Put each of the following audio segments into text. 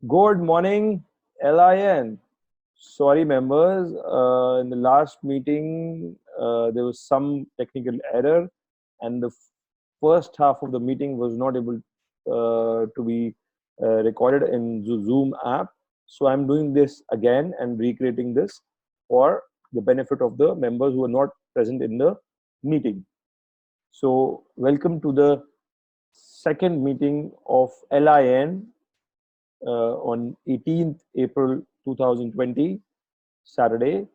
Good morning, LIN. Sorry, members. In the last meeting, there was some technical error, and the first half of the meeting was not able to be recorded in the Zoom app. So I'm doing this again and recreating this for the benefit of the members who are not present in the meeting. So, welcome to the second meeting of LIN on 18th April 2020, Saturday.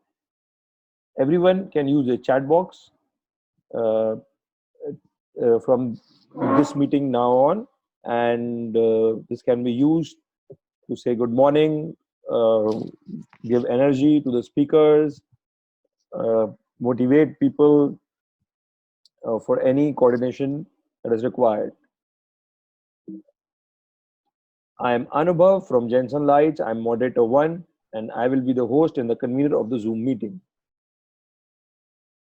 Everyone can use a chat box uh, from this meeting now on, and this can be used to say good morning, uh, give energy to the speakers, uh, motivate people for any coordination that is required. I am Anubhav from Jensen Lights. I'm moderator one, and I will be the host and the convener of the Zoom meeting.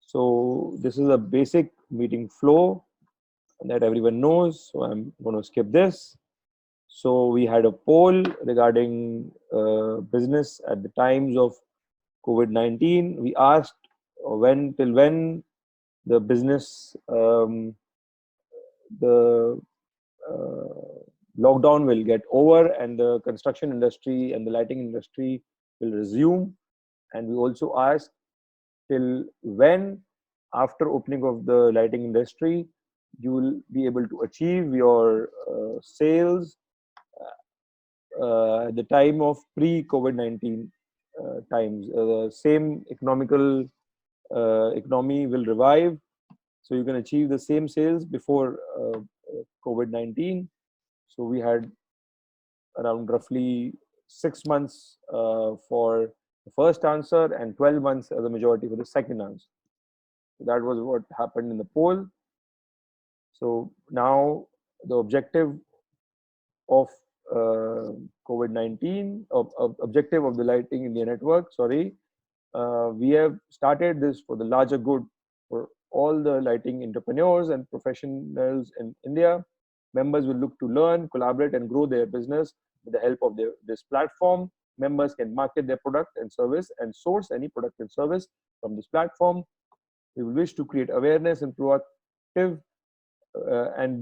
So this is a basic meeting flow that everyone knows. So I'm going to skip this. So we had a poll regarding business at the times of COVID-19. We asked when till when the business the uh, lockdown will get over and the construction industry and the lighting industry will resume. And we also asked till when, after opening of the lighting industry, you will be able to achieve your sales at the time of pre-COVID-19 times. The same economical economy will revive, so you can achieve the same sales before COVID-19. So we had around roughly 6 months for the first answer and 12 months as a majority for the second answer. So that was what happened in the poll. So now the objective of COVID-19, objective of the Lighting India Network, sorry, we have started this for the larger good for all the lighting entrepreneurs and professionals in India. Members will look to learn, collaborate, and grow their business with the help of this platform. Members can market their product and service and source any product and service from this platform. We will wish to create awareness and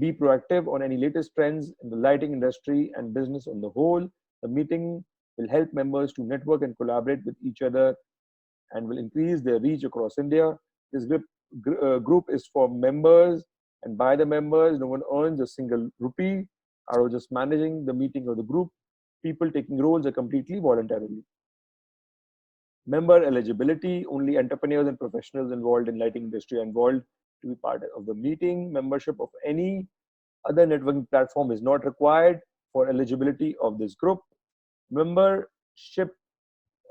be proactive on any latest trends in the lighting industry and business on the whole. The meeting will help members to network and collaborate with each other and will increase their reach across India. This group is for members, and by the members, no one earns a single rupee out of just managing the meeting of the group. People taking roles are completely voluntarily. Member eligibility, only entrepreneurs and professionals involved in lighting industry are involved to be part of the meeting. Membership of any other networking platform is not required for eligibility of this group. Membership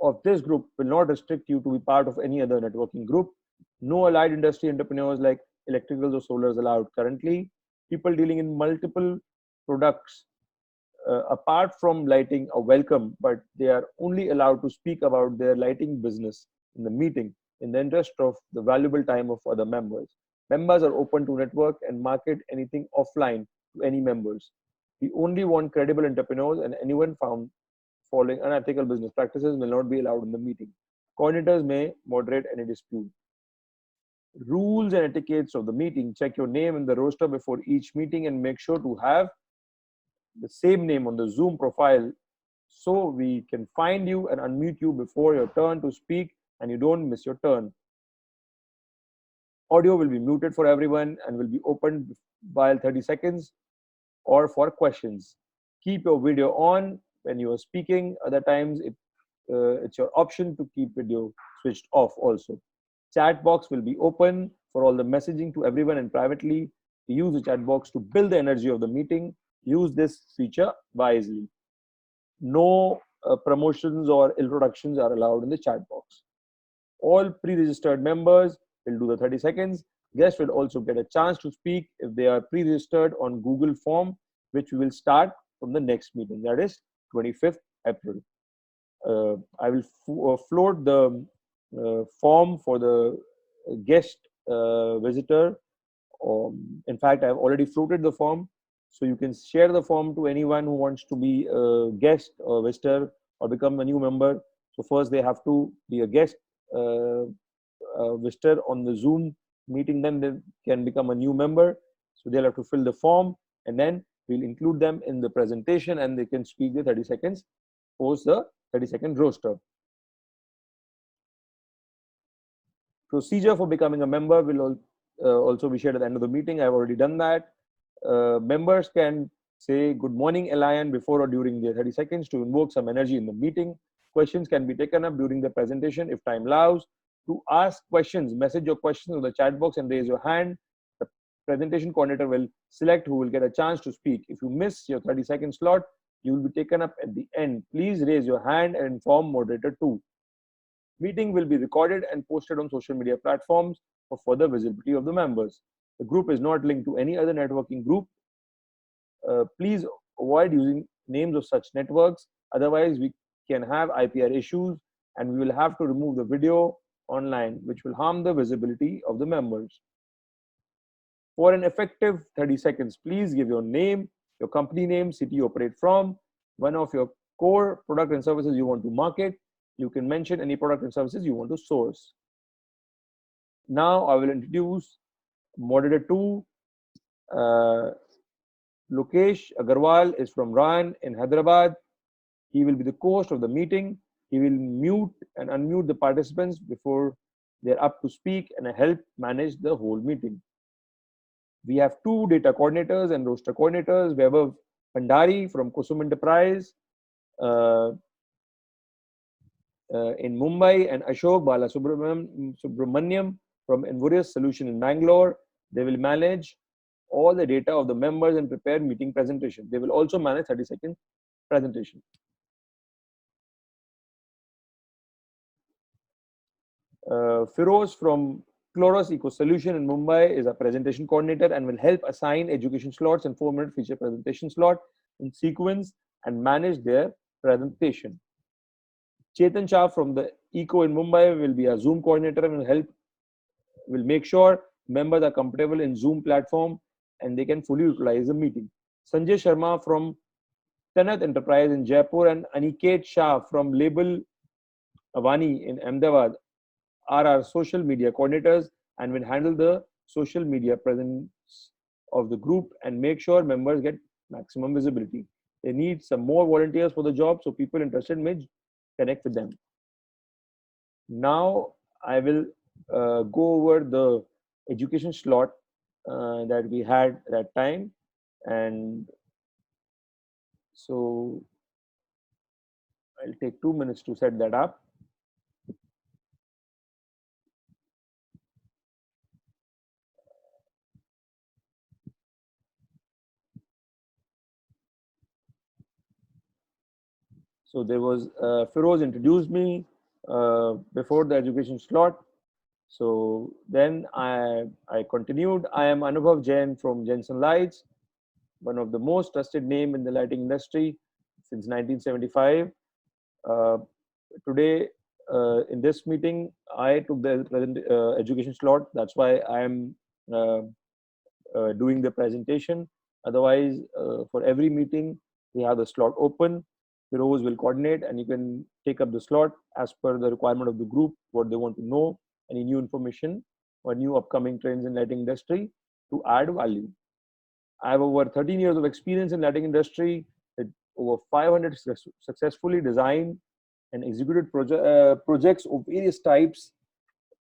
of this group will not restrict you to be part of any other networking group. No allied industry entrepreneurs like electricals or solars allowed currently. People dealing in multiple products apart from lighting are welcome, but they are only allowed to speak about their lighting business in the meeting in the interest of the valuable time of other members. Members are open to network and market anything offline to any members. We only want credible entrepreneurs, and anyone found following unethical business practices will not be allowed in the meeting. Coordinators may moderate any dispute. Rules and etiquettes of the meeting. Check your name in the roster before each meeting and make sure to have the same name on the Zoom profile so we can find you and unmute you before your turn to speak and you don't miss your turn. Audio will be muted for everyone and will be opened while 30 seconds or for questions. Keep your video on when you are speaking. Other times it's your option to keep video switched off also. Chat box will be open for all the messaging to everyone and privately. Use the chat box to build the energy of the meeting. Use this feature wisely. No promotions or introductions are allowed in the chat box. All pre-registered members will do the 30 seconds. Guests will also get a chance to speak if they are pre-registered on Google form, which we will start from the next meeting, that is 25th April. I will float the form for the guest visitor. In fact, I've already floated the form. So you can share the form to anyone who wants to be a guest or visitor or become a new member. So first they have to be a guest visitor on the Zoom meeting, then they can become a new member. So they'll have to fill the form, and then we'll include them in the presentation and they can speak the 30 seconds post the 30-second roster. Procedure for becoming a member will also be shared at the end of the meeting. I've already done that. Members can say good morning Elian before or during the 30 seconds to invoke some energy in the meeting. Questions can be taken up during the presentation if time allows. To ask questions, message your questions in the chat box and raise your hand. The presentation coordinator will select who will get a chance to speak. If you miss your 30-second slot, you will be taken up at the end. Please raise your hand and inform moderator too. Meeting will be recorded and posted on social media platforms for further visibility of the members. The group is not linked to any other networking group. Please avoid using names of such networks. Otherwise, we can have IPR issues and we will have to remove the video online, which will harm the visibility of the members. For an effective 30 seconds, please give your name, your company name, city you operate from, one of your core product and services you want to market. You can mention any product and services you want to source. Now I will introduce moderator 2. Lokesh Agarwal is from RAN in Hyderabad. He will be the host of the meeting. He will mute and unmute the participants before they're up to speak and help manage the whole meeting. We have 2 data coordinators and roster coordinators. Vaibhav Pandari from Kusum Enterprise in Mumbai and Ashok Balasubramaniam from Envurius Solution in Bangalore. They will manage all the data of the members and prepare meeting presentation. They will also manage 30-second presentation. Firoz from Chloros Eco Solution in Mumbai is a presentation coordinator and will help assign education slots and 4-minute feature presentation slot in sequence and manage their presentation. Chetan Shah from the Eco in Mumbai will be a Zoom coordinator and will make sure members are comfortable in Zoom platform and they can fully utilize the meeting. Sanjay Sharma from Tanat Enterprise in Jaipur and Aniket Shah from Label Avani in Ahmedabad are our social media coordinators and will handle the social media presence of the group and make sure members get maximum visibility. They need some more volunteers for the job, so people interested may connect with them. Now I will go over the education slot that we had that time, and so I'll take 2 minutes to set that up. So there was Firoz introduced me before the education slot. So then I continued. I am Anubhav Jain from Jensen Lights, one of the most trusted name in the lighting industry since 1975. Today in this meeting, I took the present education slot. That's why I am doing the presentation. Otherwise, for every meeting, we have the slot open. Firoz will coordinate and you can take up the slot as per the requirement of the group, what they want to know, any new information or new upcoming trends in lighting industry to add value. I have over 13 years of experience in lighting industry with over 500 successfully designed and executed projects of various types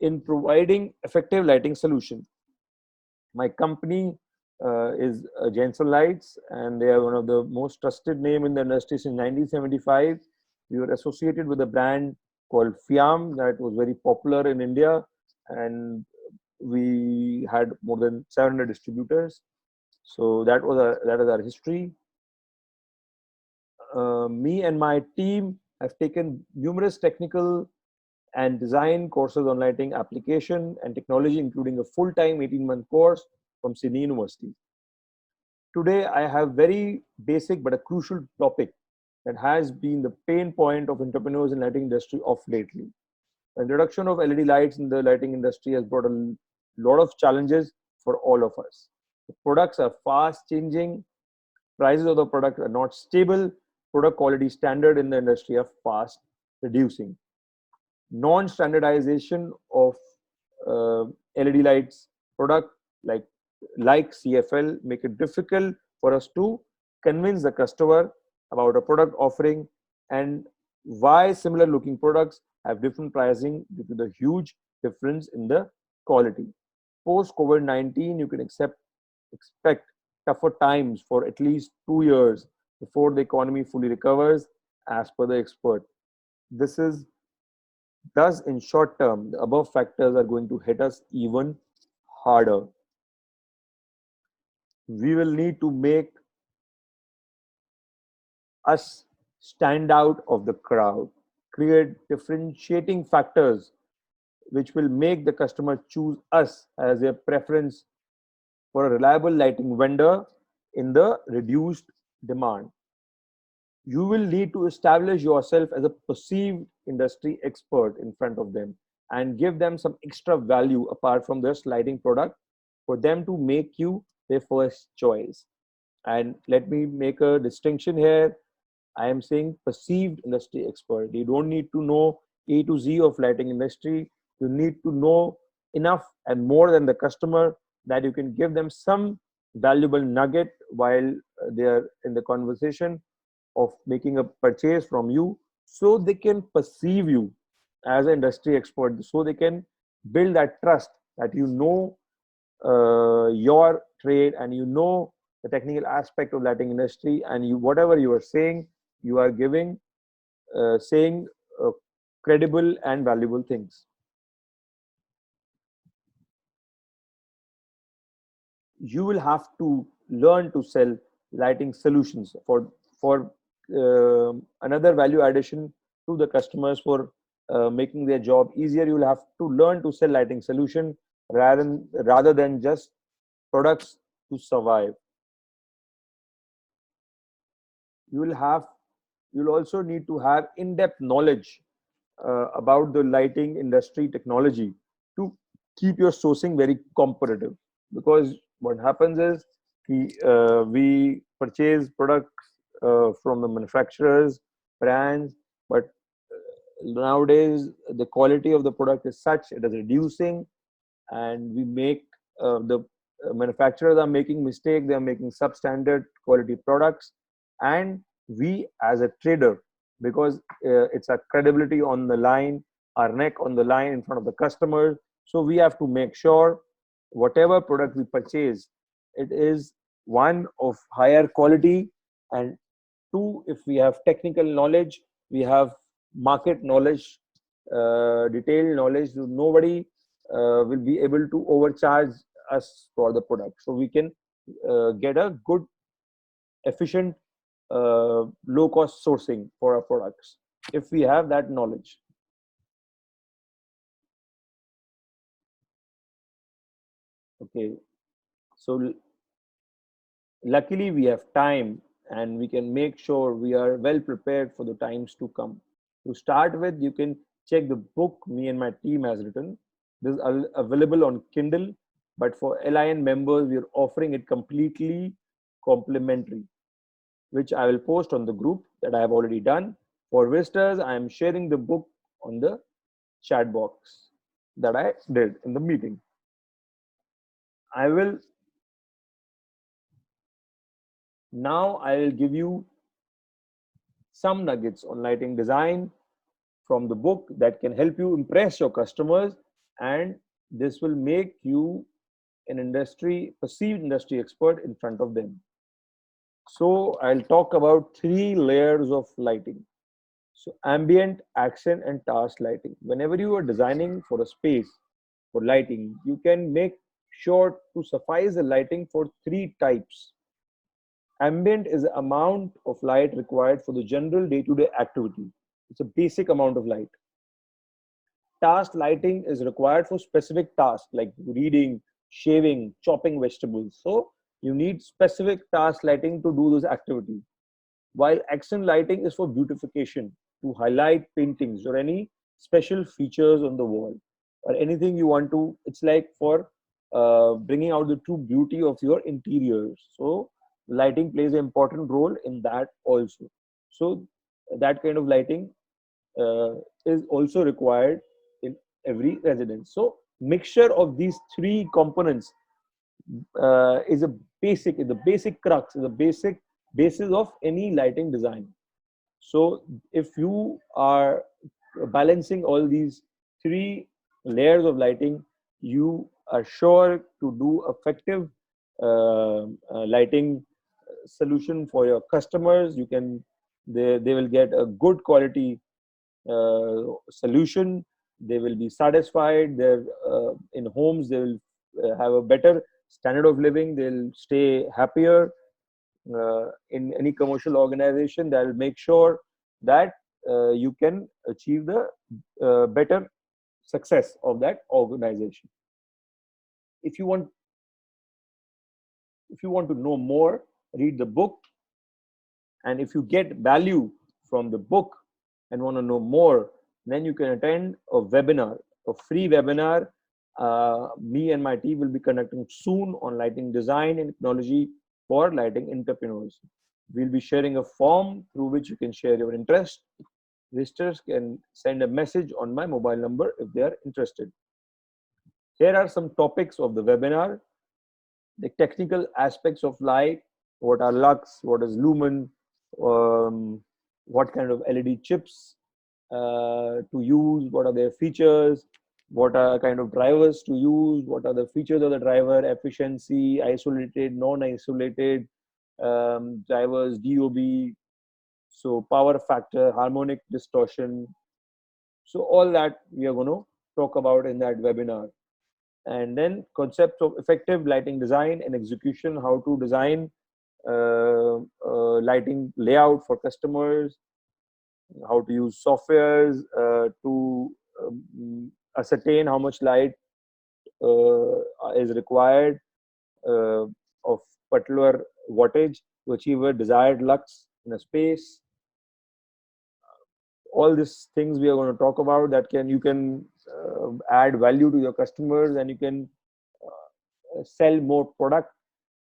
in providing effective lighting solution. My company is Jensen Lights, and they are one of the most trusted name in the industry since 1975. We were associated with a brand called Fiam that was very popular in India, and we had more than 700 distributors. So that is our history. Me and my team have taken numerous technical and design courses on lighting application and technology, including a full-time 18-month course from Sydney University. Today, I have very basic but a crucial topic that has been the pain point of entrepreneurs in lighting industry of lately. The introduction of LED lights in the lighting industry has brought a lot of challenges for all of us. The products are fast changing prices of the product are not stable, product quality standard in the industry are fast reducing. Non-standardization of uh, LED lights product like CFL make it difficult for us to convince the customer about a product offering and why similar looking products have different pricing due to the huge difference in the quality. Post COVID-19, you can expect tougher times for at least 2 years before the economy fully recovers, as per the expert. This is thus, in short term, the above factors are going to hit us even harder. We will need to make us stand out of the crowd, create differentiating factors which will make the customer choose us as their preference for a reliable lighting vendor in the reduced demand. You will need to establish yourself as a perceived industry expert in front of them and give them some extra value apart from their lighting product for them to make you their first choice. And let me make a distinction here. I am saying perceived industry expert. You don't need to know A to Z of lighting industry. You need to know enough and more than the customer that you can give them some valuable nugget while they are in the conversation of making a purchase from you, so they can perceive you as an industry expert, so they can build that trust that you know your trade and you know the technical aspect of lighting industry, and you whatever you are saying, you are giving saying credible and valuable things. You will have to learn to sell lighting solutions for another value addition to the customers, for making their job easier. You will have to learn to sell lighting solution rather than just products to survive. You will have you'll also need to have in-depth knowledge about the lighting industry technology to keep your sourcing very competitive, because what happens is we purchase products from the manufacturers, brands, but nowadays the quality of the product is such it is reducing, and we make the manufacturers are making mistake, they are making substandard quality products, and we as a trader, because it's a credibility on the line, our neck on the line in front of the customer, so we have to make sure whatever product we purchase, it is one of higher quality, and two, if we have technical knowledge, we have market knowledge, detailed knowledge, so nobody will be able to overcharge us for the product, so we can get a good, efficient, low cost sourcing for our products if we have that knowledge. Okay, so luckily we have time, and we can make sure we are well prepared for the times to come. To start with, you can check the book me and my team has written. This is available on Kindle, but for LIN members, we are offering it completely complimentary, which I will post on the group that I have already done. For visitors, I am sharing the book on the chat box that I did in the meeting. I will I will give you some nuggets on lighting design from the book that can help you impress your customers, and this will make you an perceived industry expert in front of them. So I'll talk about three layers of lighting. So ambient, action, and task lighting. Whenever you are designing for a space for lighting, you can make sure to suffice the lighting for three types. Ambient is the amount of light required for the general day-to-day activity. It's a basic amount of light. Task lighting is required for specific tasks like reading, shaving, chopping vegetables. So you need specific task lighting to do those activities. While action lighting is for beautification, to highlight paintings or any special features on the wall or anything you want to. It's like for bringing out the true beauty of your interiors. So lighting plays an important role in that also. So that kind of lighting is also required in every residence. So mixture of these three components is the basic crux, is the basic basis of any lighting design. So if you are balancing all these three layers of lighting, you are sure to do effective lighting solution for your customers. They will get a good quality solution. They will be satisfied. They're in homes. They will have a better standard of living. They'll stay happier. In any commercial organization, that will make sure that you can achieve the better success of that organization. If you want to know more, read the book. And if you get value from the book and want to know more, then you can attend a webinar, a free webinar. Me and my team will be conducting soon on lighting design and technology for lighting entrepreneurs. We'll be sharing a form through which you can share your interest. Visitors can send a message on my mobile number if they are interested. Here are some topics of the webinar: the technical aspects of light, what are lux, what is lumen, what kind of LED chips to use, what are their features, what are kind of drivers to use, what are the features of the driver, efficiency, isolated, non-isolated drivers, DOB, so power factor, harmonic distortion. So all that we are going to talk about in that webinar. And then concepts of effective lighting design and execution, how to design lighting layout for customers, how to use softwares to ascertain how much light is required of particular wattage to achieve a desired lux in a space. All these things we are going to talk about that you can add value to your customers, and you can sell more product.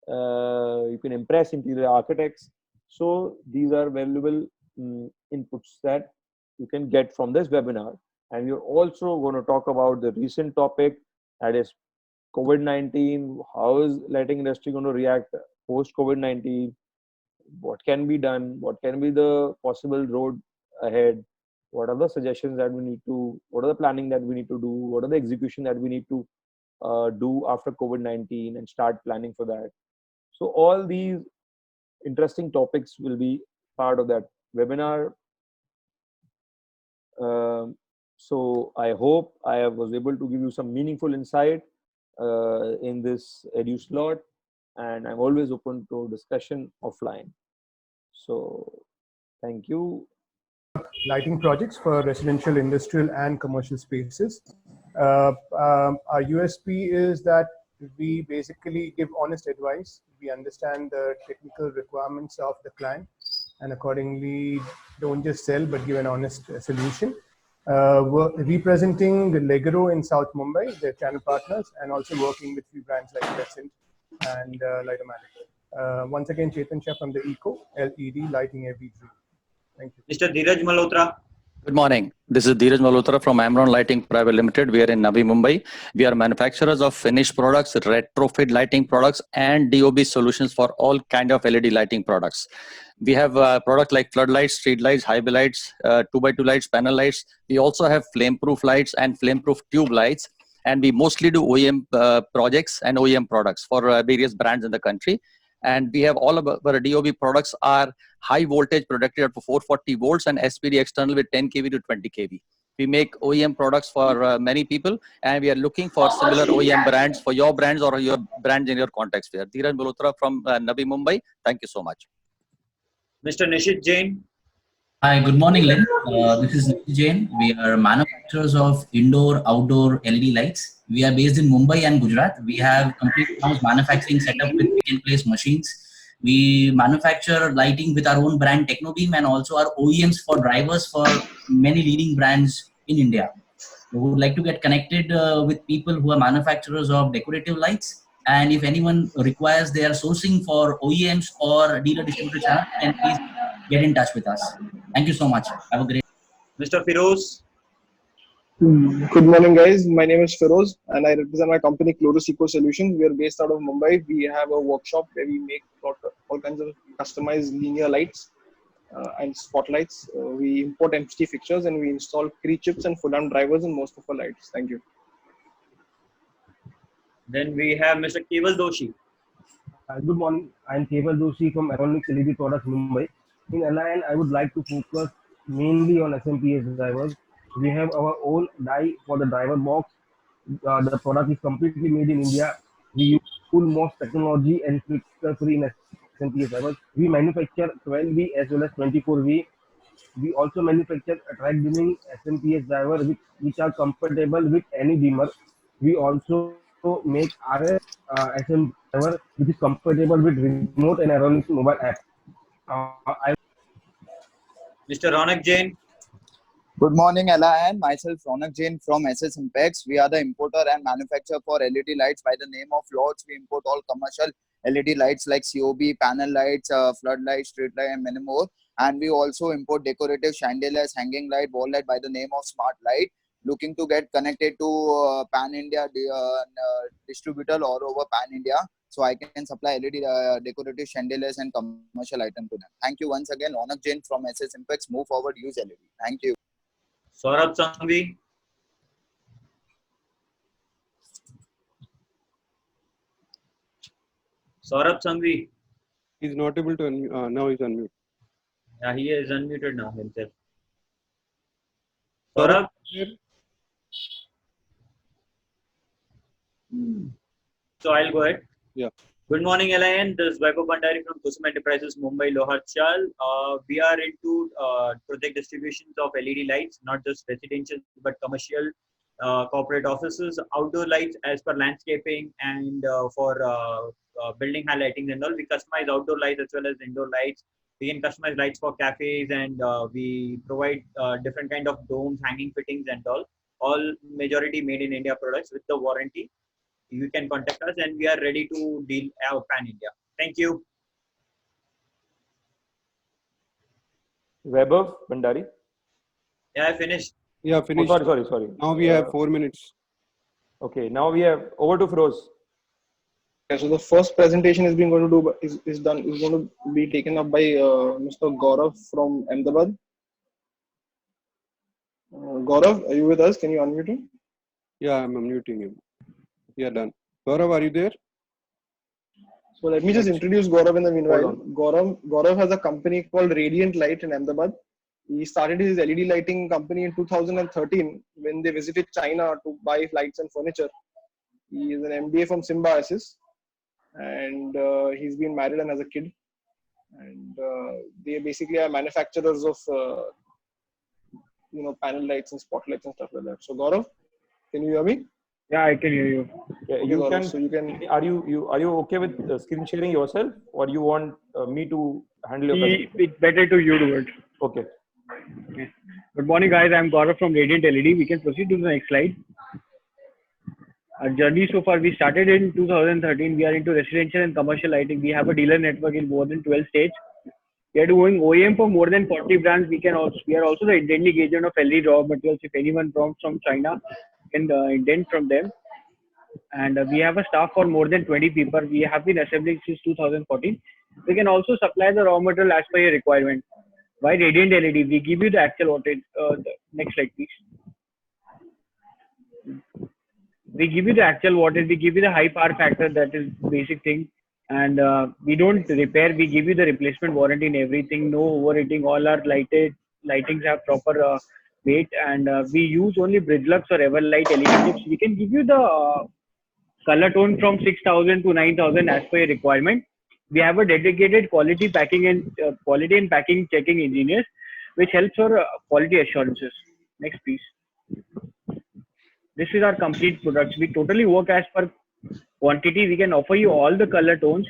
You can impress interior architects. So these are valuable inputs that you can get from this webinar. And we're also going to talk about the recent topic, that is COVID-19. How is lighting industry going to react post COVID-19? What can be done? What can be the possible road ahead? What are the suggestions that we need to, what are the planning that we need to do? What are the execution that we need to do after COVID-19 and start planning for that? So all these interesting topics will be part of that webinar. So I hope I was able to give you some meaningful insight in this edu slot, and I'm always open to discussion offline. So thank you. Lighting projects for residential, industrial, and commercial spaces. Our USP is that we basically give honest advice. We understand the technical requirements of the client, and accordingly don't just sell but give an honest solution. We're representing Legro in South Mumbai, their channel partners, and also working with few brands like Crescent and Lightomatic. Once again, Chetan Shah from the ECO LED Lighting Every Dream. Thank you. Mr. Dheeraj Malhotra. Good morning. This is Dheeraj Malhotra from Amron Lighting Private Limited. We are in Navi Mumbai. We are manufacturers of finished products, retrofit lighting products, and DOB solutions for all kind of LED lighting products. We have products like floodlights, street lights, high bay lights, 2x2 lights, panel lights. We also have flame-proof lights and flame-proof tube lights. And we mostly do OEM projects and OEM products for various brands in the country. And we have all of our DOB products are high voltage protected up to 440 volts and SPD external with 10 kV to 20 kV. We make OEM products for many people, and we are looking for similar OEM brands for your brands or your brands in your context. We are Dheeraj Malhotra from Navi Mumbai. Thank you so much. Mr. Nishit Jain. Hi, good morning, Lynn. This is Nishit Jain. We are manufacturers of indoor, outdoor LED lights. We are based in Mumbai and Gujarat. We have complete in-house manufacturing setup with pick-and-place machines. We manufacture lighting with our own brand Technobeam and also our OEMs for drivers for many leading brands in India. We would like to get connected with people who are manufacturers of decorative lights And if anyone requires their sourcing for OEMs or dealer distributor channel, then please get in touch with us. Thank you so much. Have a great Mr. Firoz. Good morning, guys. My name is Feroz, and I represent my company Chlorus Eco Solutions. We are based out of Mumbai. We have a workshop where we make all kinds of customized linear lights and spotlights. We import MCT fixtures and we install Cree chips and full arm drivers in most of our lights. Thank you. Then we have Mr. Keval Doshi. Good morning. I am Keval Doshi from Aeronix LED Products, Mumbai. In Alliant, I would like to focus mainly on SMPS drivers. We have our own die for the driver box. The product is completely made in India. We use full MOS technology and filter-free in SMPS drivers. We manufacture 12V as well as 24V. We also manufacture track dimming SMPS drivers which are compatible with any dimmer. We also make RS SM driver which is compatible with remote and Aeronix mobile app. Mr. Ronak Jain. Good morning, Ella, and myself, Ronak Jain from SS Impex. We are the importer and manufacturer for LED lights by the name of Lords. We import all commercial LED lights like COB, panel lights, floodlights, street light, and many more. And we also import decorative chandeliers, hanging light, wall light by the name of Smart Light. Looking to get connected to Pan India distributor all over Pan India, so I can supply LED decorative chandeliers and commercial items to them. Thank you once again, Ronak Jain from SS Impex. Move forward, use LED. Thank you. Saurabh Sanghvi. Saurabh Sanghvi. He's not able to now he's unmute. Yeah, he is unmuted now himself. Saurabh. So I'll go ahead. Yeah. Good morning, Alliant. This is Vaibhav Bhandari from Kusum Enterprises, Mumbai, Loharchal. We are into project distributions of LED lights, not just residential, but commercial, corporate offices, outdoor lights as per landscaping, and for building highlighting and all. We customize outdoor lights as well as indoor lights. We can customize lights for cafes, and we provide different kind of domes, hanging fittings and all majority made in India products with the warranty. You can contact us and we are ready to deal out Pan India. Thank you. Vaibhav Bhandari. Yeah, I finished. Yeah, finished. Oh, sorry. Now we have 4 minutes. Okay, now we have over to Feroz. Yeah, so the first presentation is going to be taken up by Mr. Gaurav from Ahmedabad. Gaurav, are you with us? Can you unmute him? Yeah, I'm unmuting him. Yeah, done. Gaurav, are you there? So let me just introduce Gaurav in the meanwhile. Gaurav has a company called Radiant Light in Ahmedabad. He started his LED lighting company in 2013 when they visited China to buy lights and furniture. He is an MBA from Symbiosis, and he's been married and has a kid. And they basically are manufacturers of panel lights and spotlights and stuff like that. So Gaurav, can you hear me? Yeah, I can hear you. Yeah, you can. Are you okay with screen sharing yourself, or you want me to handle your presentation? It's better to you do it. Okay. Good morning, guys. I'm Gaurav from Radiant LED. We can proceed to the next slide. Our journey so far, we started in 2013. We are into residential and commercial lighting. We have a dealer network in more than 12 states. We are doing OEM for more than 40 brands. We are also the intending agent of LED raw materials. If anyone comes from China, can indent from them. And we have a staff for more than 20 people. We have been assembling since 2014. We can also supply the raw material as per your requirement. Why Radiant LED? We give you the actual wattage. Next slide, please. We give you the actual wattage. We give you the high power factor. That is basic thing. And we don't repair. We give you the replacement warranty in everything. No overheating. All our lightings have proper weight, and we use only Bridgelux or Everlight LED chips. We can give you the color tone from 6,000 to 9,000 as per your requirement. We have a dedicated quality and packing checking engineers, which helps for quality assurances. Next, please. This is our complete products. We totally work as per quantity. We can offer you all the color tones.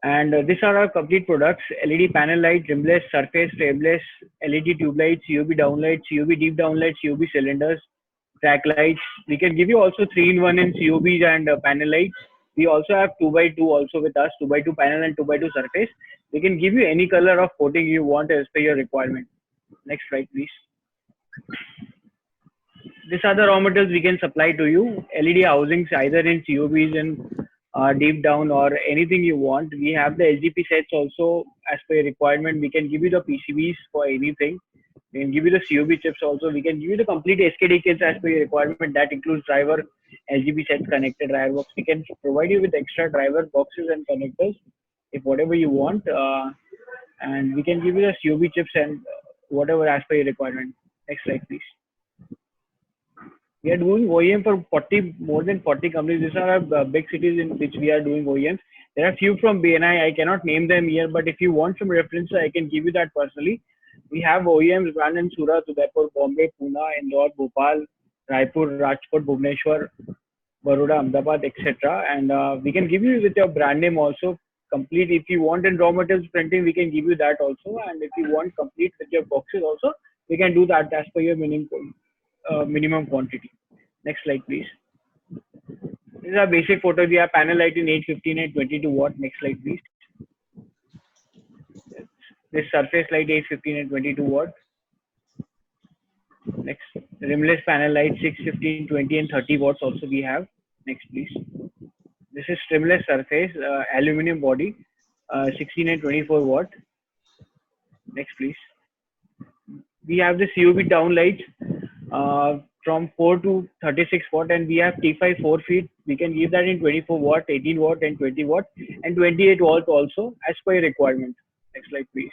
And these are our complete products: LED panel light, rimless, surface, frameless, LED tube lights, COB downlights, COB deep downlights, COB cylinders, track lights. We can give you also 3-in-1 in COBs and panel lights. We also have 2x2 also with us, 2x2 panel and 2x2 surface. We can give you any color of coating you want as per your requirement. Next slide, please. These are the raw materials we can supply to you. LED housings either in COBs and deep down or anything you want. We have the LGP sets also as per your requirement. We can give you the PCBs for anything. We can give you the COB chips also. We can give you the complete SKD kits as per your requirement. That includes driver, LGB sets, connected driver box. We can provide you with extra driver boxes and connectors if whatever you want. And we can give you the COB chips and whatever as per your requirement. Next slide, please. We are doing OEM for more than 40 companies. These are our big cities in which we are doing OEMs. There are few from BNI. I cannot name them here, but if you want some reference, I can give you that personally. We have OEMs brand in Surat, Udaipur, Bombay, Pune, Indore, Bhopal, Raipur, Rajkot, Bhubaneswar, Baroda, Ahmedabad, etc. And we can give you with your brand name also complete. If you want in raw materials printing, we can give you that also. And if you want complete with your boxes also, we can do that as per your minimum quantity. Next slide, please. This is our basic photo. We have panel light in 8, 15 and 22 watt. Next slide, please. This surface light 8, 15 and 22 watt. Next, rimless panel light 6, 15, 20 and 30 watts also we have. Next, please. This is trimless surface, aluminum body, 16 and 24 watt. Next, please. We have the COB down lights from 4 to 36 watt, and we have T5 4 feet. We can give that in 24 watt, 18 watt and 20 watt and 28 watt also as per your requirement. Next slide, please.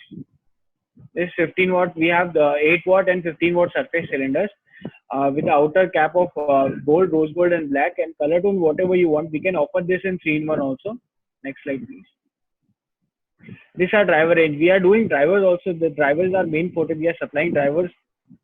This 15 watt, we have the 8 watt and 15 watt surface cylinders with the outer cap of gold, rose gold and black, and color tone whatever you want. We can offer this in 3-in-1 also. Next slide, please. These are driver range. We are doing drivers also. The drivers are main forte. We are supplying drivers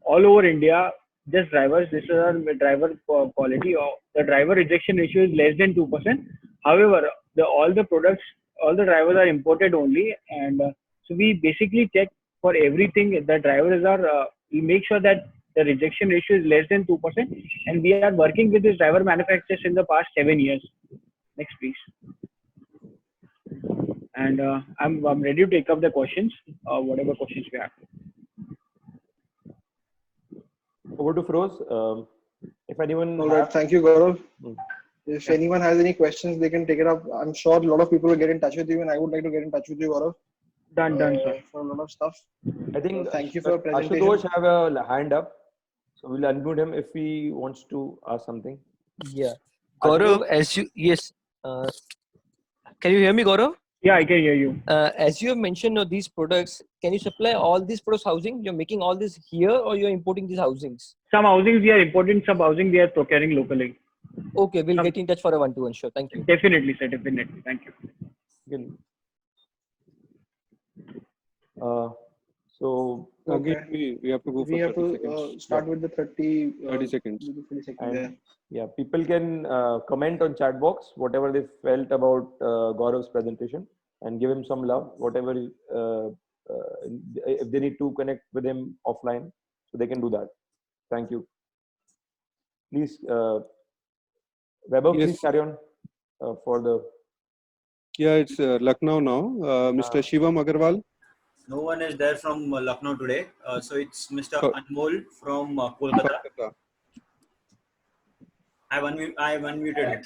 all over India. Just drivers. This is our driver quality. The driver rejection ratio is less than 2%. However, all the products, all the drivers are imported only, and so we basically check for everything. The drivers are. We make sure that the rejection ratio is less than 2%, and we are working with these driver manufacturers in the past 7 years. Next, please. And I'm ready to take up the questions, whatever questions we have. Over to Feroz. If anyone. All right. Thank you, Gaurav. If anyone has any questions, they can take it up. I'm sure a lot of people will get in touch with you, and I would like to get in touch with you, Gaurav. Done, sir. For a lot of stuff. I think thank you for your presentation. Ashutosh have a hand up, so we'll unmute him if he wants to ask something. Yeah, Gaurav, yes, can you hear me, Gaurav? Yeah, I can hear you. As you have mentioned these products, can you supply all these products housing? You're making all this here, or you're importing these housings? Some housings we are importing, some housing we are procuring locally. Okay, we'll get in touch for a one-to-one. Sure, thank you. Definitely, sir. Definitely, thank you. So again, we have to go for 30 seconds. Start with the 30 seconds. 30 seconds. Yeah, people can comment on chat box whatever they felt about Gaurav's presentation and give him some love. Whatever if they need to connect with him offline, so they can do that. Thank you. Please, Vaibhav, please carry on for the. Yeah, it's Lucknow now. Mr. Shivam Agarwal. No one is there from Lucknow today. So it's Mr. Anmol from Kolkata. I have unmuted him.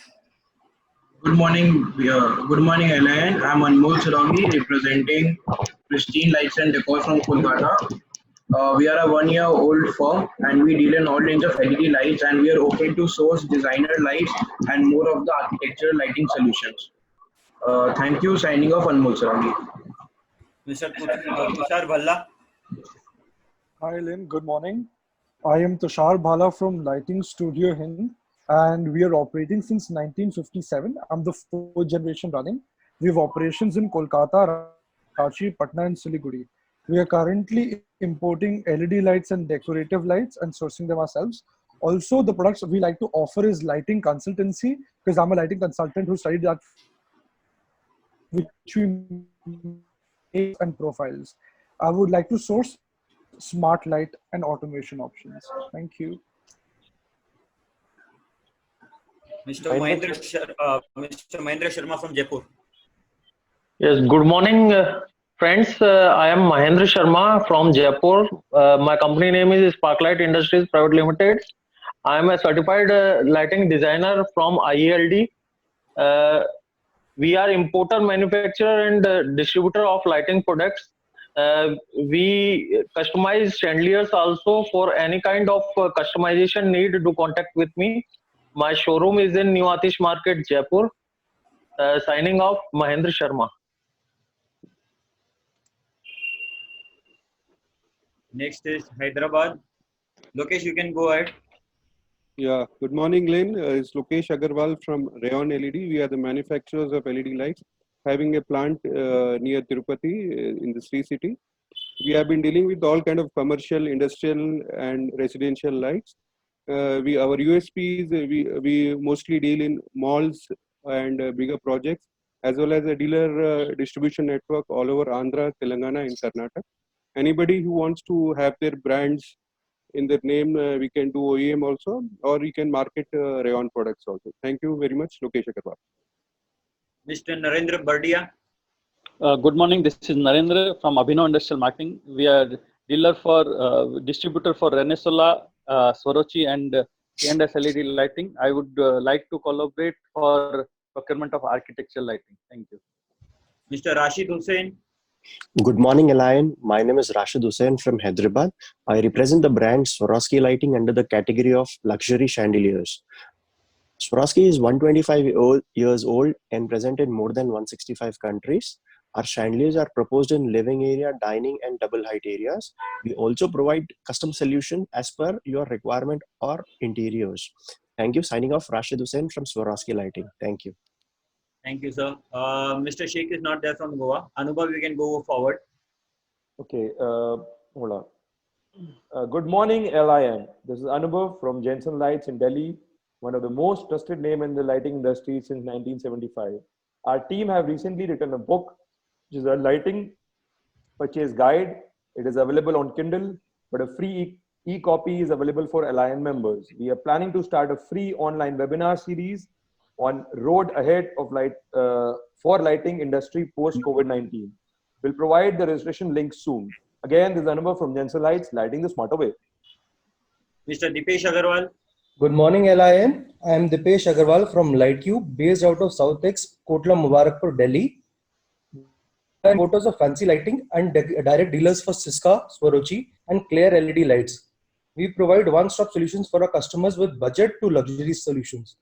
Good morning. Good morning, Alan. I'm Anmol Sarangi, representing Pristine Lights and Decor from Kolkata. We are a 1-year-old firm, and we deal in all range of LED lights, and we are open to source designer lights and more of the architectural lighting solutions. Thank you. Signing off, Anmol Sarangi. Mr. Tushar Bhalla. Hi, Lynn. Good morning. I am Tushar Bhalla from Lighting Studio Hind, and we are operating since 1957. I'm the 4th generation running. We have operations in Kolkata, Ranchi, Patna, and Siliguri. We are currently importing LED lights and decorative lights and sourcing them ourselves. Also, the products we like to offer is lighting consultancy, because I'm a lighting consultant who studied that, which we and profiles. I would like to source smart light and automation options. Thank you. Mr. Mahendra Sharma from Jaipur. Yes, good morning, friends. I am Mahendra Sharma from Jaipur. My company name is Sparklight Industries Private Limited. I am a certified lighting designer from IELD. We are importer, manufacturer, and distributor of lighting products. We customize chandeliers also. For any kind of customization need, do contact with me. My showroom is in New Atish Market, Jaipur. Signing off, Mahendra Sharma. Next is Hyderabad. Lokesh, you can go ahead. Yeah, good morning, Lynn. It's Lokesh Agarwal from Rayon LED. We are the manufacturers of LED lights, having a plant near Tirupati in the Sri City. We have been dealing with all kind of commercial, industrial, and residential lights. Our USP is we mostly deal in malls and bigger projects, as well as a dealer distribution network all over Andhra, Telangana, and Karnataka. Anybody who wants to have their brands in their name, we can do OEM also, or we can market Rayon products also. Thank you very much, Lokesh Agarwal. Mr. Narendra Bardia. Good morning. This is Narendra from Abhinav Industrial Marketing. We are dealer for distributor for Renesola, Swarochi, and K&S LED lighting. I would like to collaborate for procurement of architectural lighting. Thank you. Mr. Rashid Hussain. Good morning, Alain. My name is Rashid Hussain from Hyderabad. I represent the brand Swarovski Lighting under the category of luxury chandeliers. Swarovski is 125 years old and present in more than 165 countries. Our chandeliers are proposed in living area, dining, and double height areas. We also provide custom solution as per your requirement or interiors. Thank you. Signing off, Rashid Hussain from Swarovski Lighting. Thank you. Thank you, sir. Mr. Sheikh is not there from Goa. Anubhav, you can go forward. Okay, hold on. Good morning, LIN. This is Anubhav from Jensen Lights in Delhi, one of the most trusted name in the lighting industry since 1975. Our team have recently written a book, which is a lighting purchase guide. It is available on Kindle, but a free e-copy is available for LIN members. We are planning to start a free online webinar series on road ahead of for lighting industry post COVID-19. We'll provide the registration link soon. Again, this is Anubhav from Jensen Lights, lighting the smarter way. Mr. Dipesh Agarwal. Good morning, LIN. I am Dipesh Agarwal from Lightcube, based out of Southex, Kotla Mubarakpur, Delhi. We are importers of fancy lighting and direct dealers for Syska, Swarovski, and Claire LED lights. We provide one-stop solutions for our customers with budget to luxury solutions.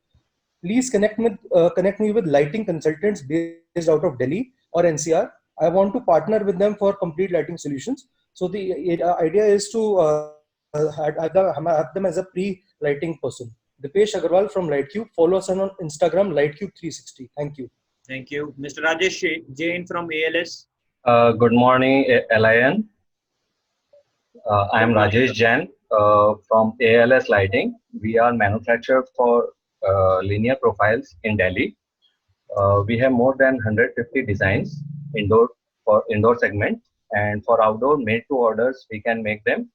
Please connect me with lighting consultants based out of Delhi or NCR. I want to partner with them for complete lighting solutions. So the idea is to have them as a pre-lighting person. Dipesh Agarwal from Lightcube. Follow us on Instagram, Lightcube360. Thank you. Thank you. Mr. Rajesh Jain from ALS. Good morning, LIN. I am Rajesh Jain from ALS Lighting. We are manufacturer for linear profiles in Delhi. We have more than 150 designs for indoor segment, and for outdoor made to orders we can make them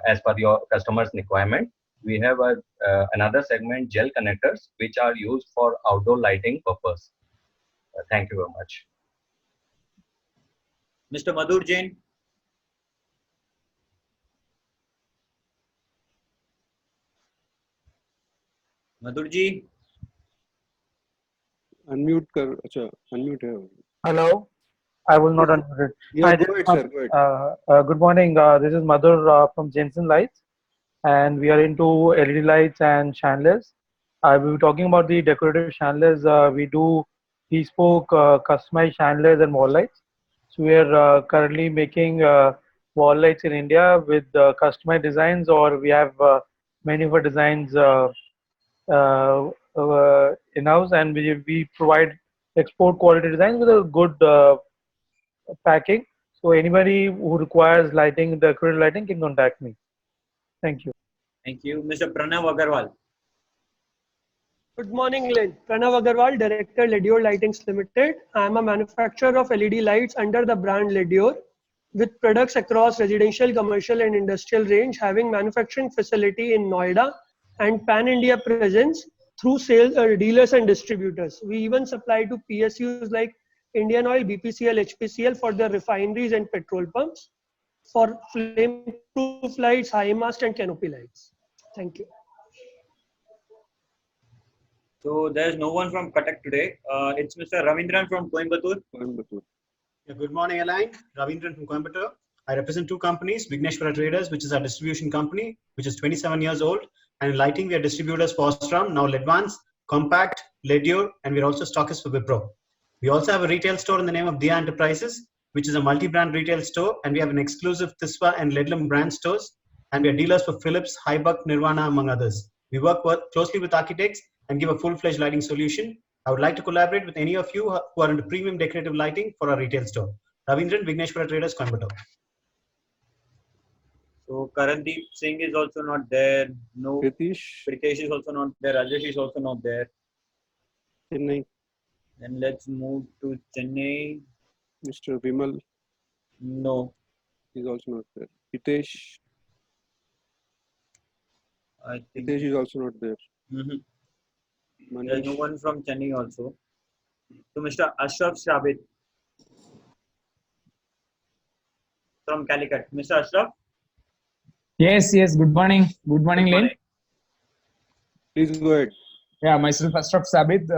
as per your customer's requirement. We have another segment, gel connectors, which are used for outdoor lighting purpose. Thank you very much. Mr. Madhur Jain. Madhur ji. Unmute kar. Acha, unmute hai. Hello. I will not unmute it. Yeah, go ahead, sir. Go ahead. Good morning. This is Madhur from Jensen Lights, and we are into LED lights and chandeliers. I will be talking about the decorative chandeliers. We do bespoke customized chandeliers and wall lights. So we are currently making wall lights in India with customized designs, or we have many of our designs in-house, and we provide export quality designs with a good packing. So anybody who requires lighting, decorative lighting, can contact me. Thank you. Thank you. Mr. Pranav Agarwal. Good morning, Lynn. Pranav Agarwal, Director, Ledior Lightings Limited. I am a manufacturer of LED lights under the brand Ledior, with products across residential, commercial, and industrial range, having manufacturing facility in Noida and pan-India presence through sales dealers and distributors. We even supply to PSUs like Indian Oil, BPCL, HPCL for their refineries and petrol pumps, for flame-proof lights, high mast and canopy lights. Thank you. So there's no one from Cuttack today. It's Mr. Ravindran from Coimbatore. Yeah, good morning, Align. Ravindran from Coimbatore. I represent two companies, Vigneshwara Traders, which is our distribution company, which is 27 years old. And in lighting, we are distributors for Osram, now Ledvance, Compact, Ledyur, and we're also stockists for Wipro. We also have a retail store in the name of Dia Enterprises, which is a multi-brand retail store. And we have an exclusive Tiswa and Ledlam brand stores. And we are dealers for Philips, Hybuck, Nirvana, among others. We work closely with architects and give a full-fledged lighting solution. I would like to collaborate with any of you who are into premium decorative lighting for our retail store. Ravindran, Vigneshwara Traders, Coimbatore. So Karandeep Singh is also not there. No, Pritesh is also not there. Rajesh is also not there. Chennai. Then let's move to Chennai. Mr. Vimal. No. He's also not there. Hitesh. I think Hitesh is also not there. There's no one from Chennai also. So Mr. Ashraf Shabit from Calicut. Mr. Ashraf? Yes. Good morning. Good morning, Lynn. Please go ahead. Yeah, myself Ashraf Sabit.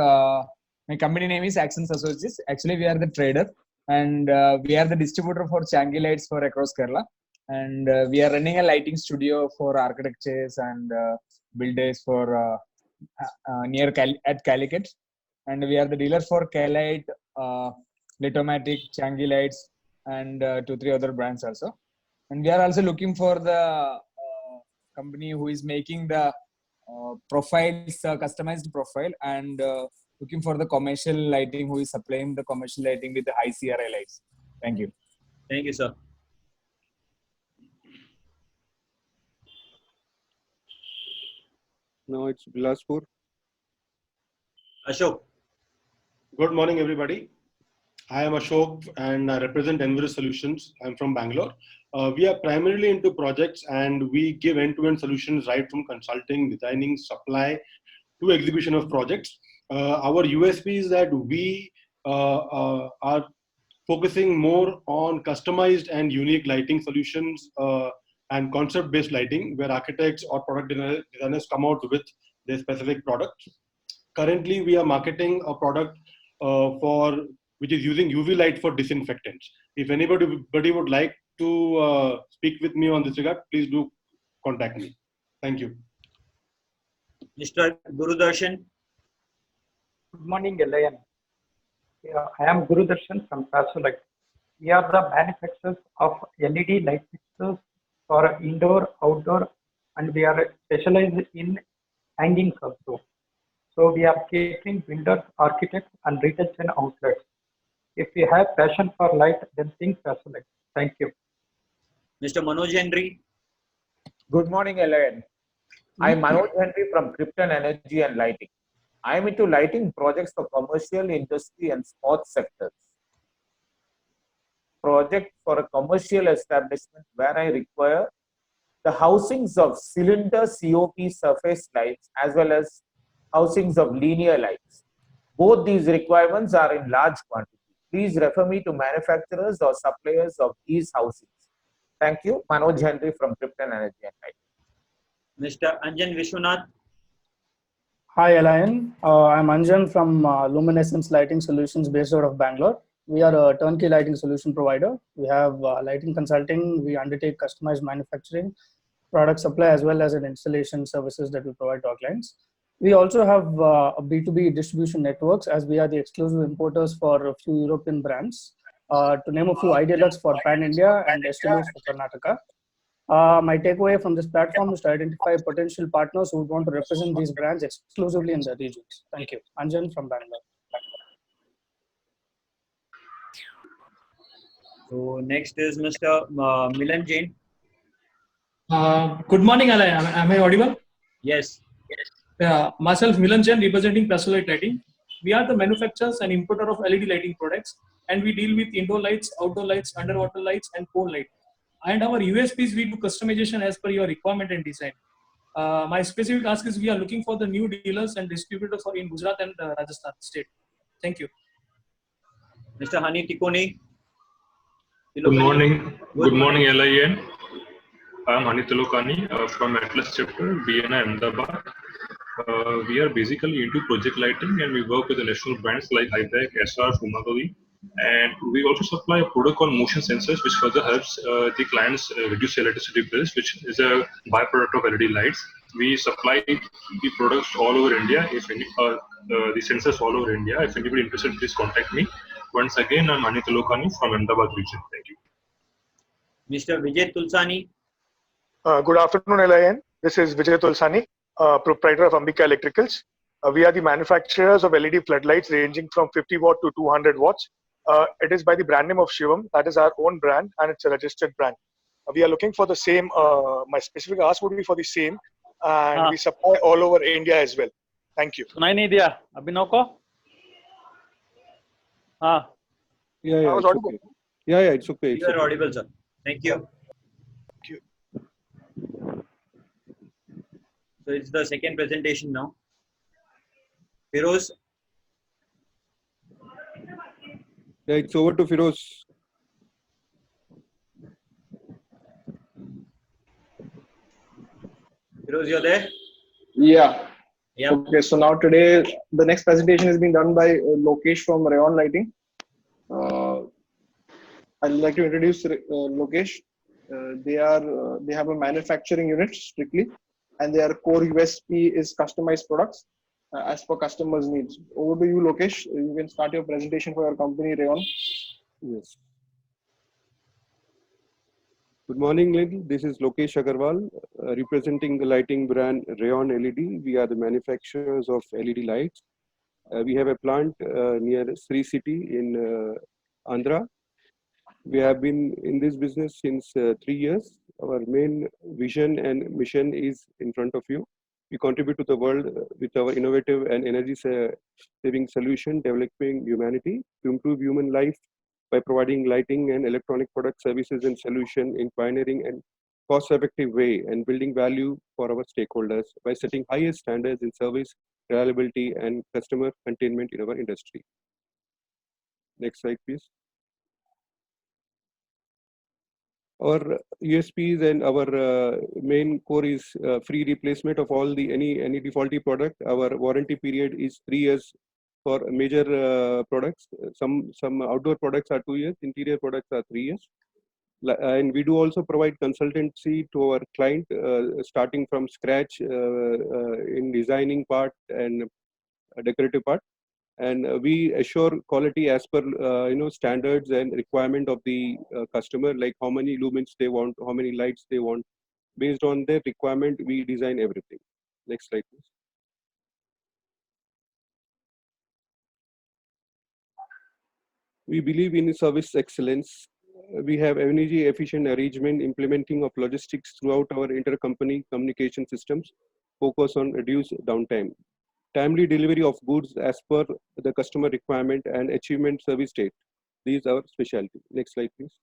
My company name is Accents Associates. Actually, we are the trader and we are the distributor for Changi lights for across Kerala. And we are running a lighting studio for architects and builders for near at Calicut. And we are the dealer for Kalite, Litomatic, Changi lights, and 2-3 other brands also. And we are also looking for the company who is making the profiles, customized profile, and looking for the commercial lighting who is supplying the commercial lighting with the high CRI lights. Thank you. Thank you, sir. Now it's Bilaspur. Ashok. Good morning, everybody. I am Ashok and I represent Envirus Solutions. I'm from Bangalore. We are primarily into projects and we give end-to-end solutions right from consulting, designing, supply to execution of projects. Our USP is that we are focusing more on customized and unique lighting solutions and concept-based lighting where architects or product designers come out with their specific products. Currently, we are marketing a product which is using UV light for disinfectants. If anybody would like to speak with me on this regard, please do contact me. Thank you. Mr. Gurudarshan. Good morning, Elayan. I am Gurudarshan from Pasolite. We are the manufacturers of LED light fixtures for indoor, outdoor, and we are specialized in hangings also. So we are catering builders, architects, and retail chain outlets. If you have passion for light, then think Pasolite. Thank you. Mr. Manoj Henry. Good morning, Elaine. I'm Manoj Henry from Krypton Energy and Lighting. I am into lighting projects for commercial, industry, and sports sectors. Project for a commercial establishment where I require the housings of cylinder COP surface lights as well as housings of linear lights. Both these requirements are in large quantity. Please refer me to manufacturers or suppliers of these housings. Thank you. Manoj Henry from Krypton Energy and Lighting. Mr. Anjan Vishwanath. Hi, Alain. I'm Anjan from Luminescence Lighting Solutions based out of Bangalore. We are a turnkey lighting solution provider. We have lighting consulting. We undertake customized manufacturing, product supply, as well as an installation services that we provide to our clients. We also have a B2B distribution networks as we are the exclusive importers for a few European brands. To name a few, Idealux for Pan India and Estilus for Karnataka. My takeaway from this platform is to identify potential partners who would want to represent these brands exclusively in their regions. Thank you. Anjan from Bangalore. So next is Mr. Milan Jain. Good morning, Alain. Am I audible? Yes. Myself, Milan Jain, representing Pasolite Lighting. We are the manufacturers and importer of LED lighting products, and we deal with indoor lights, outdoor lights, underwater lights, and pole light. And our USPs, we do customization as per your requirement and design. My specific ask is we are looking for the new dealers and distributors in Gujarat and Rajasthan state. Thank you. Mr. Hani Tikoni. Good morning. Good morning, LIN. I am Hani Tilokani from Atlas Chapter, BNI Ahmedabad. We are basically into project lighting and we work with the national brands like IBEC, SR, Fumagavi. And we also supply a product called motion sensors, which further helps the clients reduce electricity bills, which is a byproduct of LED lights. We supply the products all over India. If any, the sensors all over India. If anybody interested, please contact me. Once again, I'm Hani Tilokani from Ahmedabad region. Thank you. Mr. Vijay Tulsani. Good afternoon, LIN. This is Vijay Tulsani, proprietor of Ambika Electricals. We are the manufacturers of LED floodlights ranging from 50 watt to 200 watts. It is by the brand name of Shivam. That is our own brand and it's a registered brand. We are looking for the same. My specific ask would be for the same, and we supply all over India as well. Thank you. सुनाई नहीं दिया अभिनव को? हाँ. I was audible. Okay. Yeah, it's okay. You are audible, sir. Thank you. So it's the second presentation now. Firoz. Yeah, it's over to Firoz. Firoz, you're there? Yeah. Yep. Okay, so now today the next presentation is being done by Lokesh from Rayon Lighting. I'd like to introduce Lokesh. They have a manufacturing unit strictly, and their core USP is customized products as per customers' needs. Over to you, Lokesh. You can start your presentation for your company, Rayon. Yes. Good morning, ladies. This is Lokesh Agarwal, representing the lighting brand Rayon LED. We are the manufacturers of LED lights. We have a plant near Sri City in Andhra. We have been in this business since 3 years. Our main vision and mission is in front of you. We contribute to the world with our innovative and energy-saving solution, developing humanity to improve human life by providing lighting and electronic product services and solution in pioneering and cost-effective way, and building value for our stakeholders by setting highest standards in service, reliability, and customer containment in our industry. Next slide, please. Our USPs and our main core is free replacement of all the any defaulty product. Our warranty period is 3 years for major products. Some outdoor products are 2 years, interior products are 3 years. And we do also provide consultancy to our client, starting from scratch in designing part and decorative part. And we assure quality as per standards and requirement of the customer, like how many lumens they want, how many lights they want. Based on their requirement, we design everything. Next slide, please. We believe in service excellence. We have energy efficient arrangement, implementing of logistics throughout our intercompany communication systems, focus on reduced downtime. Timely delivery of goods as per the customer requirement and achievement service date. These are our specialty. Next slide, please.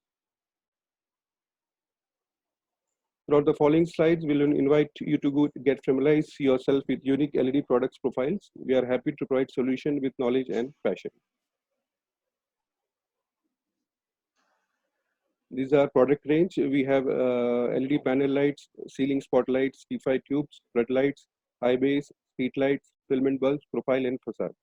Throughout the following slides, we'll invite you to get familiarize yourself with unique LED products profiles. We are happy to provide solution with knowledge and passion. These are product range. We have LED panel lights, ceiling spotlights, T5 tubes, floodlights, high base, street lights, filament bulbs, profile and facade.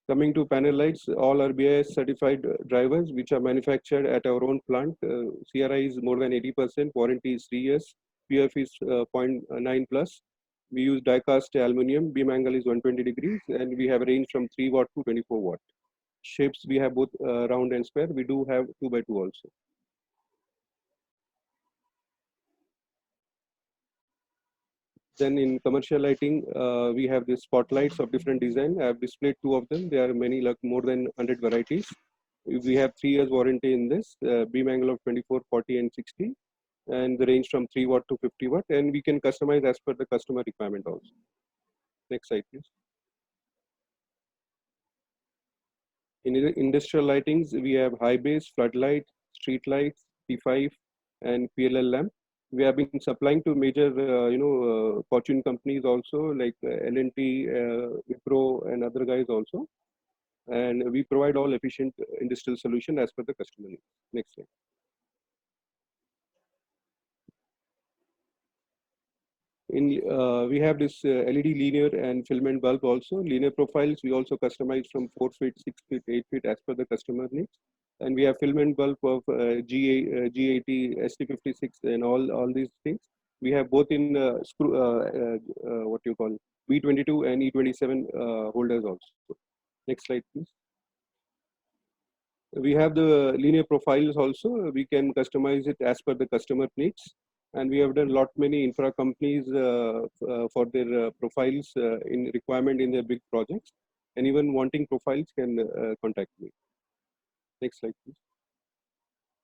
Coming to panel lights, all are BIS certified drivers which are manufactured at our own plant. CRI is more than 80%, warranty is 3 years, PF is 0.9 plus. We use die-cast aluminum, beam angle is 120 degrees, and we have a range from 3 watt to 24 watt. Shapes, we have both round and square. We do have 2x2 also. Then in commercial lighting, we have the spotlights of different design. I have displayed 2 of them. There are many, like more than 100 varieties. We have 3 years warranty in this, beam angle of 24, 40 and 60. And the range from 3 watt to 50 watt. And we can customize as per the customer requirement also. Next slide, please. In industrial lightings, we have high base, floodlight, street lights, T5, and PLL lamp. We have been supplying to major, fortune companies also, like L&T, Wipro, and other guys also. And we provide all efficient industrial solution as per the customer needs. Next slide. We have this LED linear and filament bulb also. Linear profiles we also customize from 4 feet, 6 feet, 8 feet as per the customer needs. And we have filament bulb of G80, ST56, and all these things. We have both in what you call B22 and E27 holders also. Next slide, please. We have the linear profiles also. We can customize it as per the customer needs. And we have done many infra companies for their profiles in requirement in their big projects. And even wanting profiles can contact me. Next slide, please.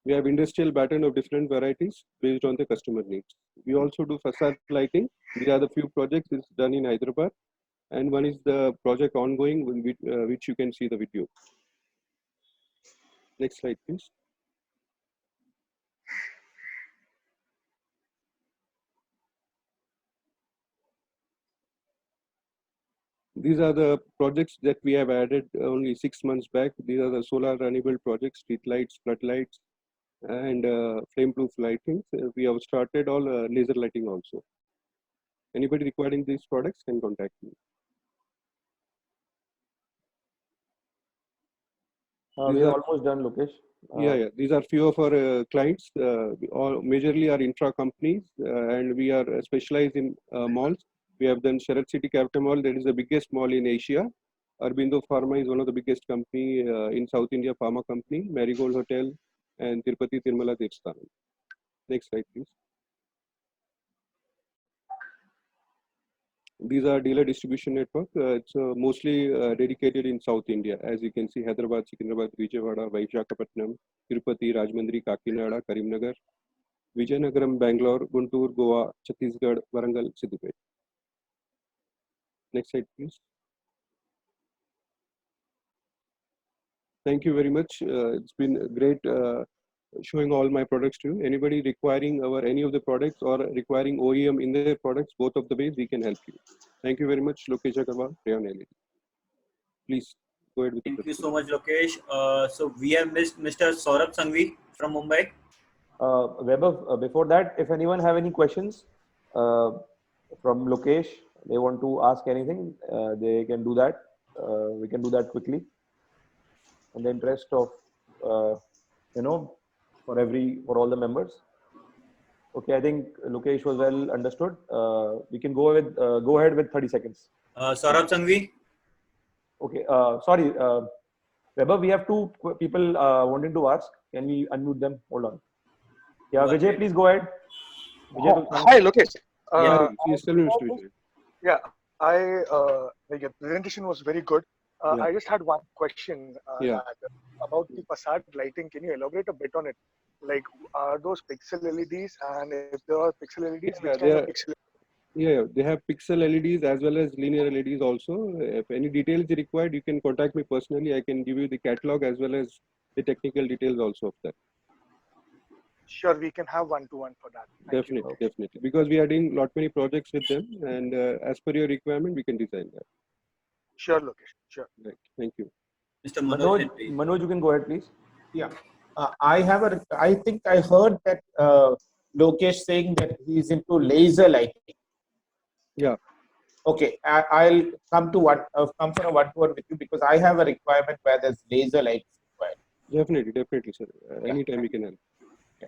We have industrial batten of different varieties based on the customer needs. We also do facade lighting. These are the few projects is done in Hyderabad. And one is the project ongoing, which you can see the video. Next slide, please. These are the projects that we have added only 6 months back. These are the solar enabled projects, street lights, floodlights, and flame-proof lighting. We have started all laser lighting also. Anybody requiring these products can contact me. We are almost done, Lokesh. Yeah. These are few of our clients. All majorly are infra companies, and we are specialized in malls. We have done Sharad City Capital Mall. That is the biggest mall in Asia. Aurobindo Pharma is one of the biggest company in South India, pharma company. Marigold Hotel and Tirupati Tirumala Devasthanam. Next slide, please. These are dealer distribution network. It's mostly dedicated in South India. As you can see, Hyderabad, Secunderabad, Vijayawada, Visakhapatnam, Tirupati, Rajahmundry, Kakinada, Karimnagar, Vijayanagaram, Bangalore, Guntur, Goa, Chhattisgarh, Warangal, Siddipet. Next slide, please. Thank you very much. It's been great showing all my products to you. Anybody requiring any of the products or requiring OEM in their products, both of the ways, we can help you. Thank you very much, Lokesh Agarwal, Rayon LED. Please go ahead with the Thank you so much, Lokesh. So we have missed Mr. Saurabh Sanghvi from Mumbai. Vaibhav, before that, if anyone have any questions from Lokesh, they want to ask anything, they can do that. We can do that quickly. In the interest of, for all the members. Okay, I think Lokesh was well understood. We can go ahead with 30 seconds. Saurabh Sanghvi. Okay, sorry, Vaibhav, we have two people wanting to ask. Can we unmute them? Hold on. Yeah, Vijay, please go ahead. Vijay, hi, Lokesh. Yeah, Your presentation was very good. I just had one question about the facade lighting. Can you elaborate a bit on it? Like, are those pixel LEDs? And if there are pixel LEDs, which kind of pixel? Yeah, they have pixel LEDs as well as linear LEDs also. If any details are required, you can contact me personally. I can give you the catalog as well as the technical details also of that. Sure, we can have one-to-one for that. Definitely. Because we are doing many projects with them, and as per your requirement, we can design that. Sure, Lokesh. Sure. Right. Thank you. Mr. Manoj, you can go ahead, please. Yeah. I think I heard that Lokesh saying that he's into laser lighting. Yeah. Okay. I'll come for a one-to-one with you because I have a requirement where there's laser lights required. Definitely, sir. Anytime we can help. Yeah.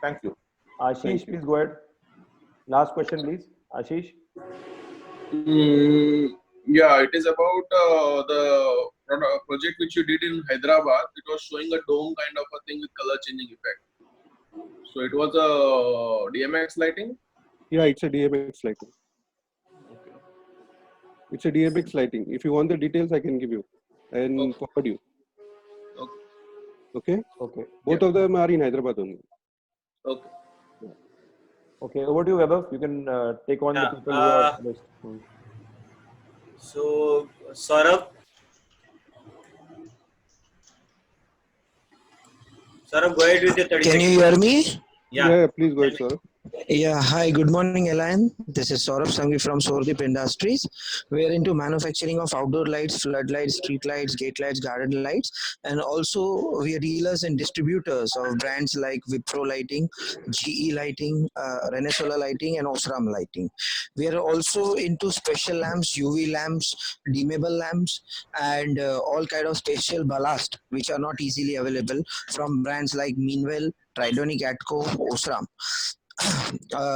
Thank you. Ashish, please go ahead. Last question, please. Ashish. Yeah, it is about the project which you did in Hyderabad. It was showing a dome kind of a thing with color changing effect. So it was a DMX lighting? Yeah, it's a DMX lighting. Okay. It's a DMX lighting. If you want the details, I can give you and forward you. Okay? Okay. Both of them are in Hyderabad only. Okay. Okay, over to you, Vaibhav. You can take on the people who are list. So, Saurabh, go ahead with your 30 Can seconds. you hear me? Yeah, please go ahead, sir. Yeah, hi, good morning, Elaine. This is Saurabh Sanghi from Sordip Industries. We are into manufacturing of outdoor lights, floodlights, street lights, gate lights, garden lights, and also we are dealers and distributors of brands like Wipro Lighting, GE Lighting, Renesola Lighting, and Osram Lighting. We are also into special lamps, UV lamps, dimmable lamps, and all kind of special ballast which are not easily available from brands like Meanwell, Tridonic Atco, Osram.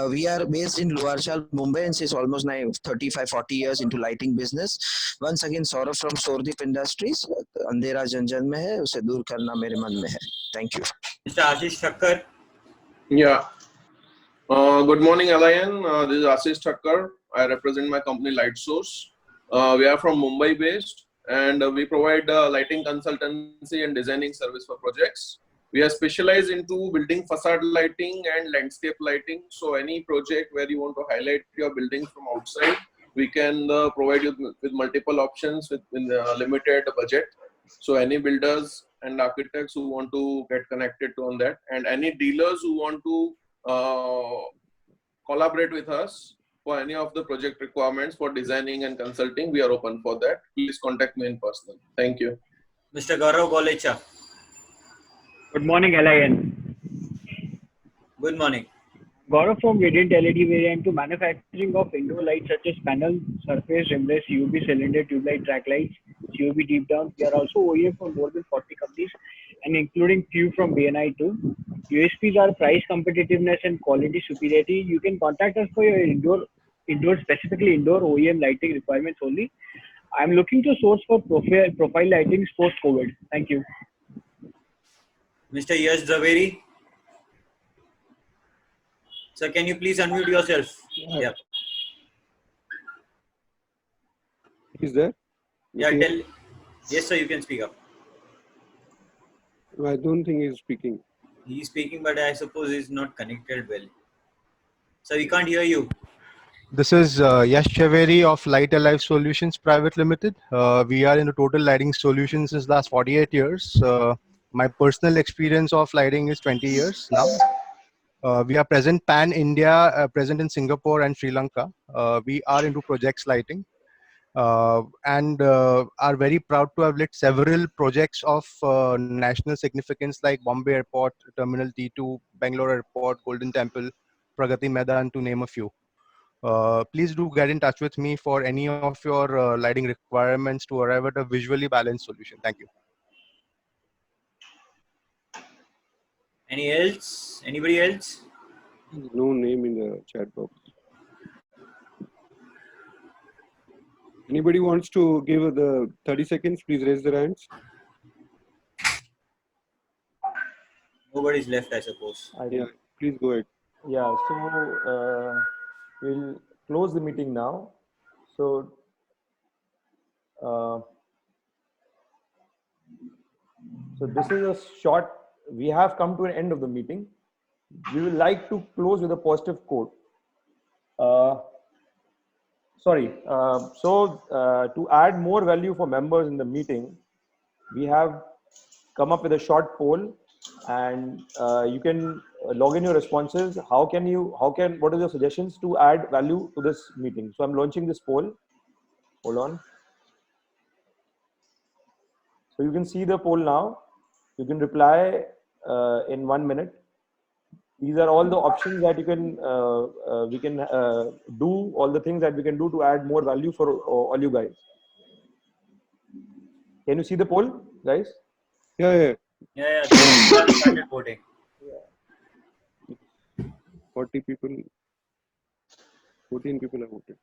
We are based in Luarchal, Mumbai, and since almost now 35-40 years into lighting business. Once again, Saurabh from Sordip Industries. अंधेरा जन जन में है, उसे दूर करना मेरे मन में है. Thank you. Mr. Ashish Thakkar. Yeah. Good morning, Alain. This is Ashish Thakkar. I represent my company Lightsource. We are from Mumbai based, and we provide lighting consultancy and designing service for projects. We are specialized into building facade lighting and landscape lighting. So any project where you want to highlight your building from outside, we can provide you with multiple options within a limited budget. So any builders and architects who want to get connected to on that, and any dealers who want to collaborate with us for any of the project requirements for designing and consulting, we are open for that. Please contact me in person. Thank you. Mr. Gaurav Golecha. Good morning, LIN. Good morning. Gaurav from Radiant LED. We are into manufacturing of indoor lights such as panel, surface, rimless, UV cylinder, tube light, track lights, COB deep down. We are also OEM for more than 40 companies and including few from BNI too. USPs are price competitiveness and quality superiority. You can contact us for your specifically indoor OEM lighting requirements only. I am looking to source for profile lightings post-COVID. Thank you. Mr. Yash Zaveri. Sir, can you please unmute yourself? Yeah. Is there? Yeah, tell. Yes, sir, you can speak up. I don't think he's speaking. He's speaking, but I suppose he's not connected well. Sir, we can't hear you. This is Yash Chaveri of Light Alive Solutions Private Limited. We are into total lighting solutions since last 48 years. My personal experience of lighting is 20 years now. We are present pan-India, present in Singapore and Sri Lanka. We are into projects lighting and are very proud to have lit several projects of national significance like Bombay Airport, Terminal T2, Bangalore Airport, Golden Temple, Pragati Maidan, to name a few. Please do get in touch with me for any of your lighting requirements to arrive at a visually balanced solution. Thank you. Any else? Anybody else? No name in the chat box. Anybody wants to give the 30 seconds, please raise their hands. Nobody's left, I suppose. Yeah, please go ahead. Yeah, so we'll close the meeting now. So this is a short, we have come to an end of the meeting. We would like to close with a positive quote. To add more value for members in the meeting, we have come up with a short poll, and you can log in your responses. What are your suggestions to add value to this meeting? So I'm launching this poll. Hold on. So you can see the poll now. You can reply in 1 minute. These are all the options that you can do, all the things that we can do to add more value for all you guys. Can you see the poll, guys? Yeah. Yeah. Started voting. 40 people, 14 people have voted.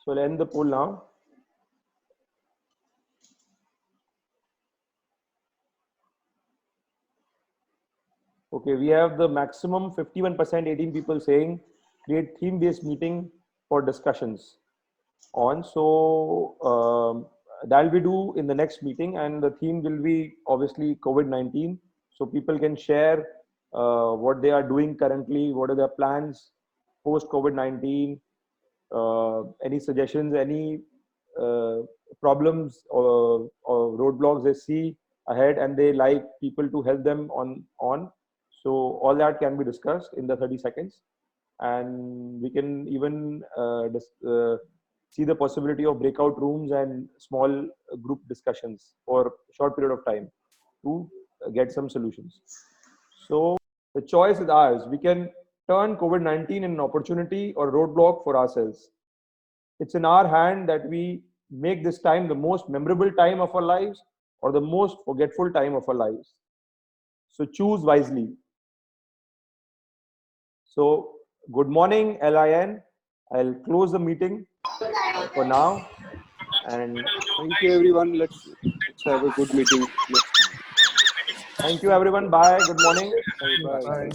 So I'll end the poll now. Okay, we have the maximum 51%, 18 people saying create theme-based meeting for discussions on. So that we do in the next meeting, and the theme will be obviously COVID-19. So people can share what they are doing currently, what are their plans post COVID-19, any suggestions, any problems or roadblocks they see ahead and they like people to help them on. So all that can be discussed in the 30 seconds, and we can even see the possibility of breakout rooms and small group discussions for a short period of time to get some solutions. So the choice is ours. We can turn COVID-19 in an opportunity or roadblock for ourselves. It's in our hand that we make this time the most memorable time of our lives or the most forgetful time of our lives. So choose wisely. So good morning, LIN. I'll close the meeting for now. And thank you, everyone. Let's have a good meeting. Thank you, everyone. Bye. Good morning. Bye.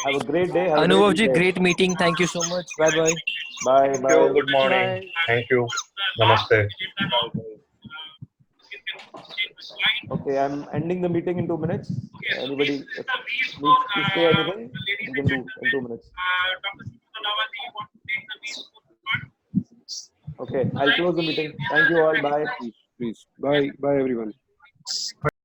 Have a great day. Anubhavji, great meeting. Thank you so much. Bye bye. Bye. Thank Bye. you. Good morning. Bye. Thank you. Namaste. Okay, I'm ending the meeting in 2 minutes. Anybody needs to say anything, you can do in 2 minutes. Okay, I'll close the meeting. Thank you all. Bye. Please. Bye. Bye, everyone.